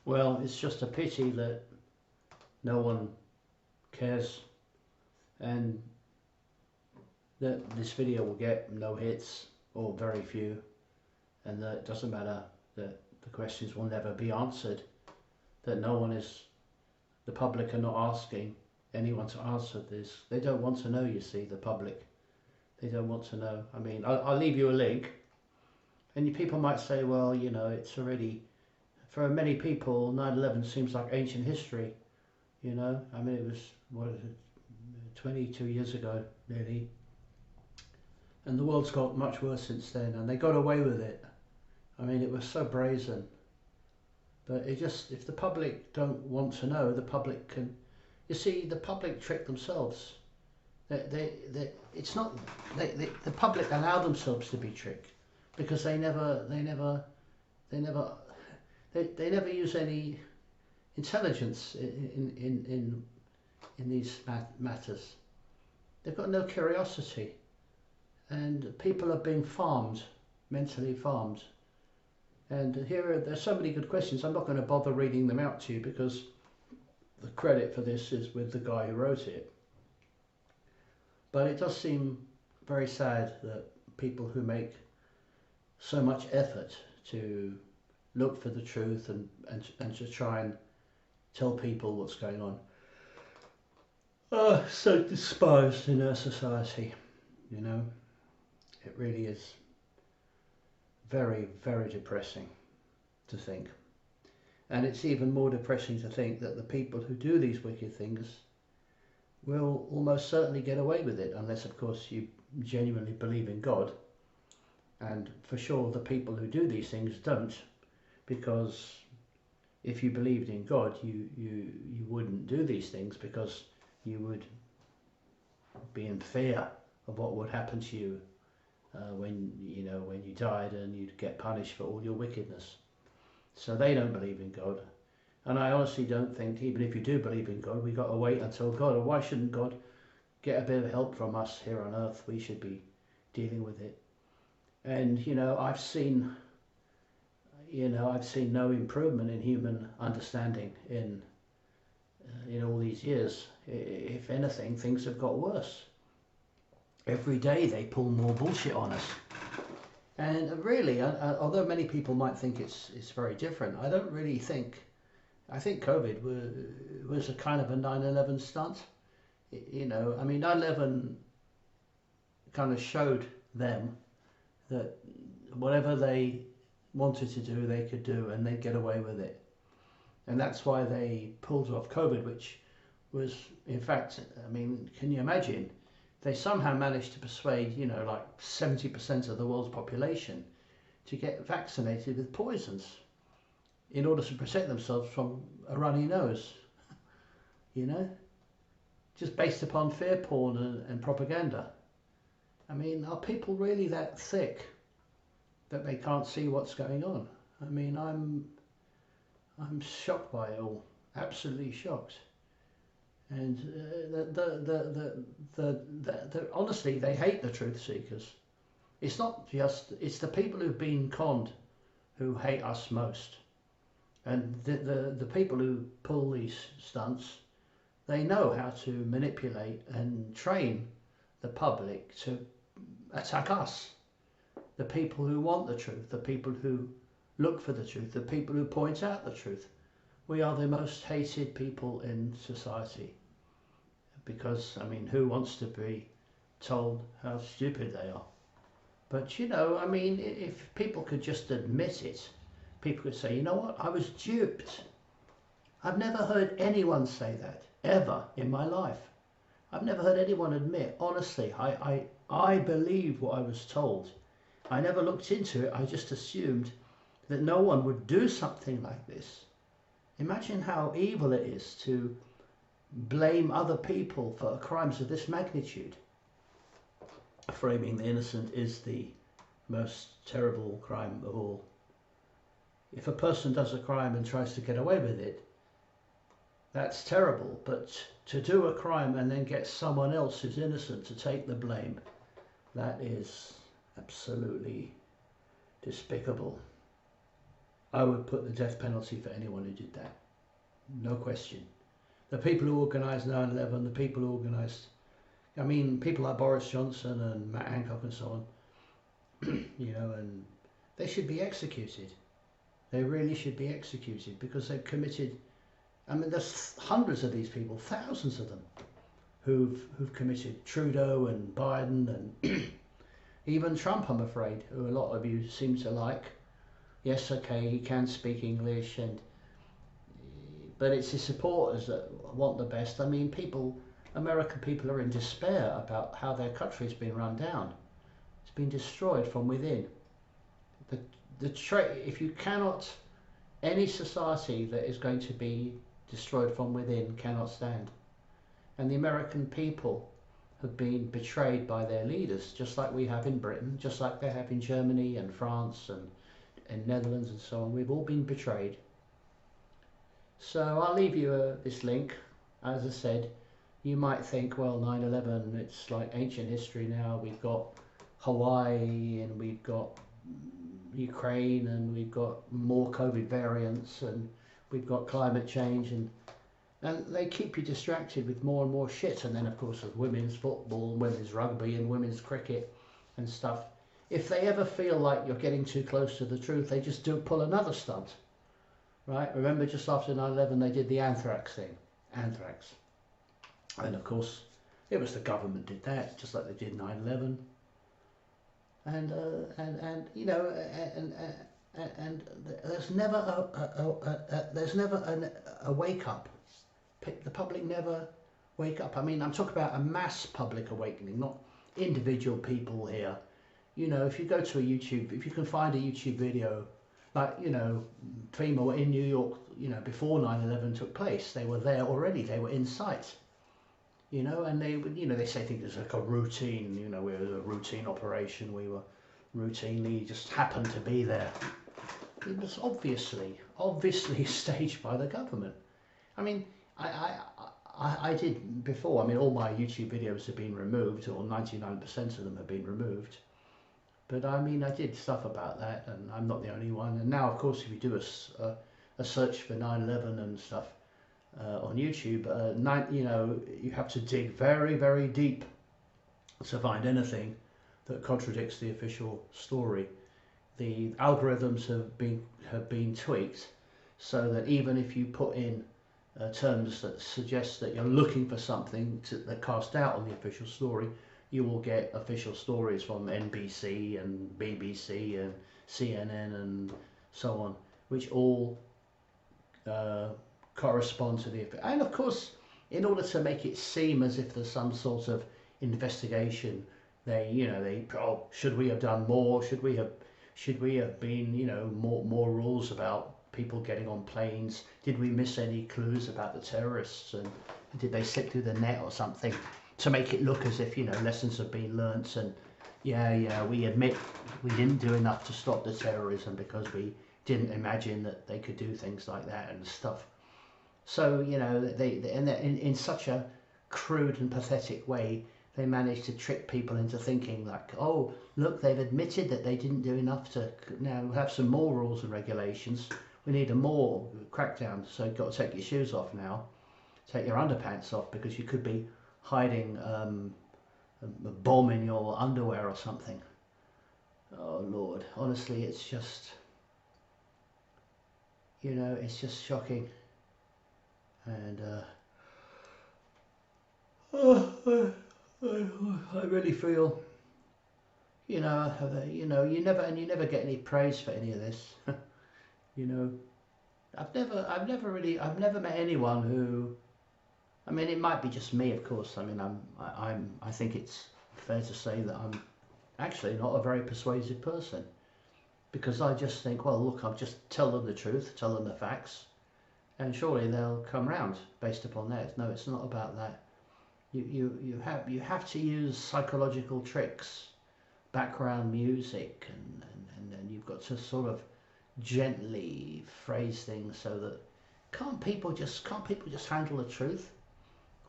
Well, it's just a pity that no one cares and that this video will get no hits or very few, and that it doesn't matter, that the questions will never be answered, that no one is, the public are not asking anyone to answer this. They don't want to know, you see, the public. They don't want to know. I mean, I'll leave you a link, and people might say, well, you know, it's already, for many people, 9/11 seems like ancient history, you know. I mean, it was, what is it, 22 years ago, nearly. And the world's got much worse since then, and they got away with it. I mean, it was so brazen. But it just, if the public don't want to know, the public can, you see, the public trick themselves. It's not, the public allow themselves to be tricked because they never use any intelligence in these matters. They've got no curiosity, and people are being farmed, mentally farmed. And there's so many good questions. I'm not going to bother reading them out to you because the credit for this is with the guy who wrote it. But it does seem very sad that people who make so much effort to look for the truth and to try and tell people what's going on are so despised in our society. You know, it really is very, very depressing to think. And it's even more depressing to think that the people who do these wicked things will almost certainly get away with it, unless of course you genuinely believe in God. And for sure the people who do these things don't, because if you believed in God, you wouldn't do these things, because you would be in fear of what would happen to you when you died, and you'd get punished for all your wickedness. So they don't believe in God. And I honestly don't think, even if you do believe in God, we got to wait until God, or why shouldn't God get a bit of help from us here on earth? We should be dealing with it. And I've seen no improvement in human understanding in all these years. If anything, things have got worse. Every day they pull more bullshit on us. And really, although many people might think it's very different, I don't really think. I think COVID was a kind of a 9/11 stunt. I mean, 9/11 kind of showed them that whatever they wanted to do, they could do, and they'd get away with it. And that's why they pulled off COVID, which was, in fact, I mean, can you imagine? They somehow managed to persuade, like 70% of the world's population to get vaccinated with poisons in order to protect themselves from a runny nose, just based upon fear porn and propaganda. I mean, are people really that thick that they can't see what's going on? I mean, I'm shocked by it all, absolutely shocked. And honestly, they hate the truth seekers. It's not just, it's the people who've been conned who hate us most. And the people who pull these stunts, they know how to manipulate and train the public to attack us. The people who want the truth, the people who look for the truth, the people who point out the truth. We are the most hated people in society. Because, I mean, who wants to be told how stupid they are? But, I mean, if people could just admit it, people could say, you know what, I was duped. I've never heard anyone say that, ever, in my life. I've never heard anyone admit, honestly, I believe what I was told. I never looked into it, I just assumed that no one would do something like this. Imagine how evil it is to blame other people for crimes of this magnitude. Framing the innocent is the most terrible crime of all. If a person does a crime and tries to get away with it, that's terrible, but to do a crime and then get someone else who's innocent to take the blame, that is absolutely despicable. I would put the death penalty for anyone who did that. No question. The people who organised 9/11, the people who organised, I mean, people like Boris Johnson and Matt Hancock and so on, you know, and they should be executed. They really should be executed because they've committed, I mean, there's hundreds of these people, thousands of them, who've committed. Trudeau and Biden and even Trump, I'm afraid, who a lot of you seem to like. Yes, okay, he can speak English, but it's his supporters that want the best. I mean, American people are in despair about how their country's been run down. It's been destroyed from within. If you cannot, any society that is going to be destroyed from within cannot stand. And the American people have been betrayed by their leaders, just like we have in Britain, just like they have in Germany and France and Netherlands and so on. We've all been betrayed. So I'll leave you this link. As I said, you might think, well, 9/11, it's like ancient history now. We've got Hawaii and we've got Ukraine and we've got more COVID variants and we've got climate change and they keep you distracted with more and more shit. And then of course there's women's football and women's rugby and women's cricket and stuff. If they ever feel like you're getting too close to the truth, they just pull another stunt. Right? Remember just after 9/11 they did the anthrax thing. Anthrax. And of course it was the government did that, just like they did 9/11. And you know, and there's never a wake up. The public never wake up. I mean, I'm talking about a mass public awakening, not individual people here. You know, if you go to a YouTube, if you can find a YouTube video, like, you know, FEMA in New York, you know, before 9/11 took place, they were there already. They were in sight. You know, and they would, you know, they say things it's like a routine, you know, it was a routine operation. We were routinely just happened to be there. It was obviously staged by the government. I mean, I did before. I mean, all my YouTube videos have been removed, or 99% of them have been removed. But I mean, I did stuff about that, and I'm not the only one. And now, of course, if you do a search for 9/11 and stuff on YouTube, you know, you have to dig very, very deep to find anything that contradicts the official story. The algorithms have been tweaked so that even if you put in terms that suggest that you're looking for something that cast doubt on the official story, you will get official stories from NBC and BBC and CNN and so on, which all correspond to the, and of course, in order to make it seem as if there's some sort of investigation, oh, should we have done more? Should we have been, you know, more rules about people getting on planes? Did we miss any clues about the terrorists, and did they slip through the net or something, to make it look as if, you know, lessons have been learnt, and yeah, we admit we didn't do enough to stop the terrorism because we didn't imagine that they could do things like that and stuff. So, you know, in such a crude and pathetic way, they managed to trick people into thinking like, oh, look, they've admitted that they didn't do enough to now have some more rules and regulations. We need a more crackdown, so you've got to take your shoes off now, take your underpants off, because you could be hiding a bomb in your underwear or something. Oh Lord, honestly, it's just, you know, it's just shocking. And I really feel, you know, you never get any praise for any of this. You know, I've never met anyone who, I mean, it might be just me, of course. I mean, I think it's fair to say that I'm actually not a very persuasive person, because I just think, well, look, I'll just tell them the truth, tell them the facts, and surely they'll come round based upon that. No, it's not about that. You have to use psychological tricks, background music, and then you've got to sort of gently phrase things so that can't people just handle the truth?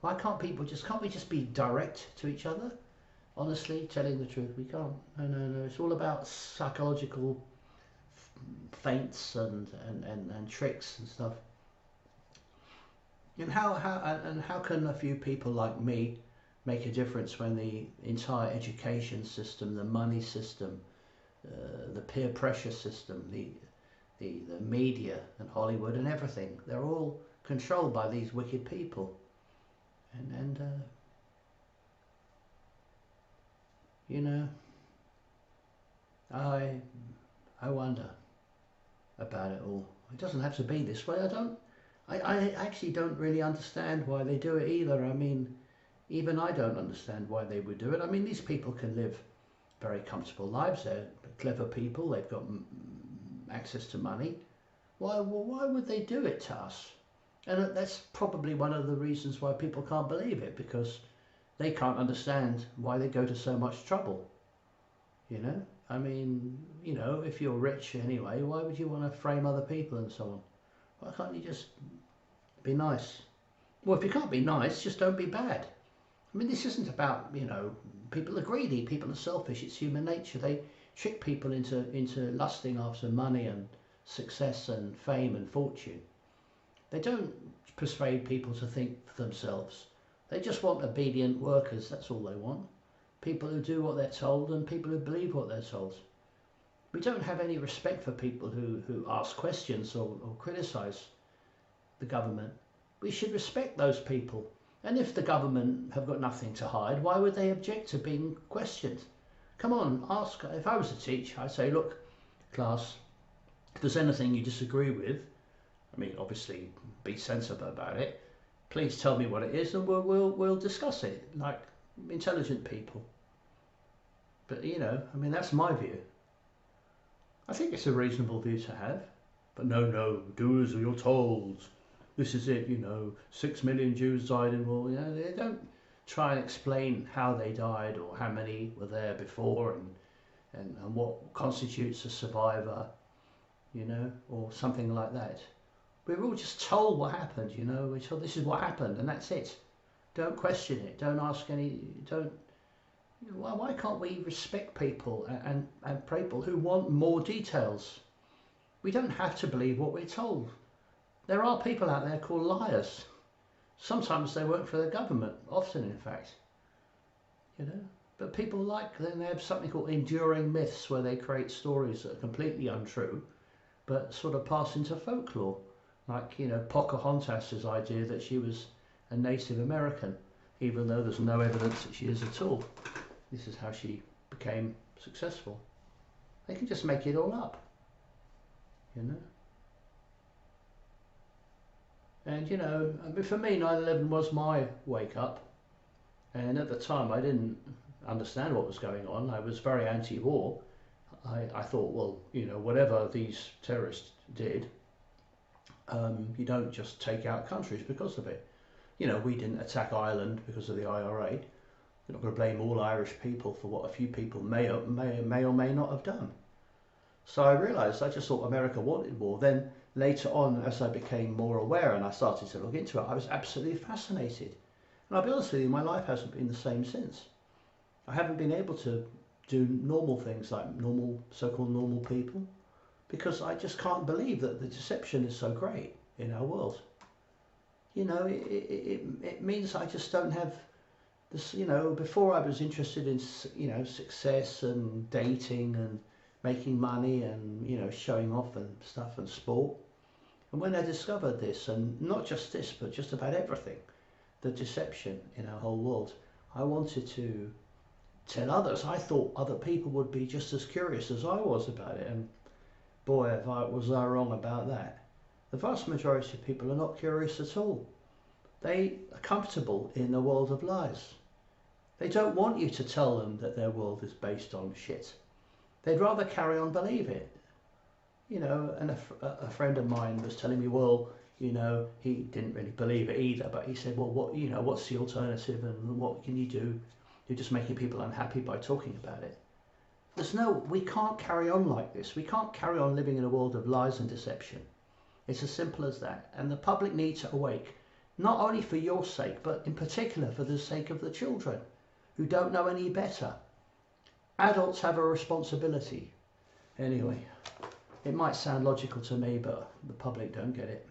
Why can't we just be direct to each other? Honestly, telling the truth, we can't. No. It's all about psychological feints and tricks and stuff. And how can a few people like me make a difference when the entire education system, the money system, the peer pressure system, the media and Hollywood and everything, they're all controlled by these wicked people. And you know, I wonder about it all. It doesn't have to be this way. I actually don't really understand why they do it either. I mean, even I don't understand why they would do it. I mean, these people can live very comfortable lives. They're clever people. They've got access to money. Why would they do it to us? And that's probably one of the reasons why people can't believe it, because they can't understand why they go to so much trouble. You know, I mean, you know, if you're rich anyway, why would you want to frame other people and so on? Why can't you just be nice? Well, if you can't be nice, just don't be bad. I mean, this isn't about, you know, people are greedy, people are selfish, it's human nature. They trick people into lusting after money and success and fame and fortune. They don't persuade people to think for themselves. They just want obedient workers, that's all they want. People who do what they're told and people who believe what they're told. We don't have any respect for people who ask questions or criticise the government. We should respect those people. And if the government have got nothing to hide, why would they object to being questioned? Come on, ask. If I was a teacher, I'd say, look, class, if there's anything you disagree with, I mean, obviously be sensible about it, please tell me what it is and we'll discuss it like intelligent people. But, you know, I mean, that's my view. I think it's a reasonable view to have. But no, do as you're told. This is it, you know, 6 million Jews died in war. You know, they don't try and explain how they died or how many were there before and what constitutes a survivor, you know, or something like that. We're all just told what happened, you know, we're told this is what happened and that's it. Don't question it, don't ask any, don't, you know, why can't we respect people and people who want more details? We don't have to believe what we're told. There are people out there called liars. Sometimes they work for the government, often in fact, you know. But people like, then they have something called enduring myths where they create stories that are completely untrue, but sort of pass into folklore. Like, you know, Pocahontas' idea that she was a Native American, even though there's no evidence that she is at all. This is how she became successful. They can just make it all up, you know. And, you know, I mean, for me, 9/11 was my wake up. And at the time, I didn't understand what was going on. I was very anti-war. I thought, well, you know, whatever these terrorists did, you don't just take out countries because of it. You know, we didn't attack Ireland because of the IRA. You're not going to blame all Irish people for what a few people may or may not have done. So I realised, I just thought America wanted war. Then later on, as I became more aware and I started to look into it, I was absolutely fascinated. And I'll be honest with you, my life hasn't been the same since. I haven't been able to do normal things like normal, so-called normal people, because I just can't believe that the deception is so great in our world. You know, it means I just don't have this, you know, before I was interested in, you know, success and dating and making money and, you know, showing off and stuff and sport. And when I discovered this, and not just this, but just about everything, the deception in our whole world, I wanted to tell others. I thought other people would be just as curious as I was about it, and boy, was I wrong about that. The vast majority of people are not curious at all. They are comfortable in the world of lies. They don't want you to tell them that their world is based on shit. They'd rather carry on believe it. You know, and a friend of mine was telling me, well, you know, he didn't really believe it either, but he said, well, what, you know, what's the alternative and what can you do? You're just making people unhappy by talking about it. We can't carry on like this. We can't carry on living in a world of lies and deception. It's as simple as that. And the public need to awake, not only for your sake, but in particular for the sake of the children who don't know any better. Adults have a responsibility. Anyway, It might sound logical to me, but the public don't get it.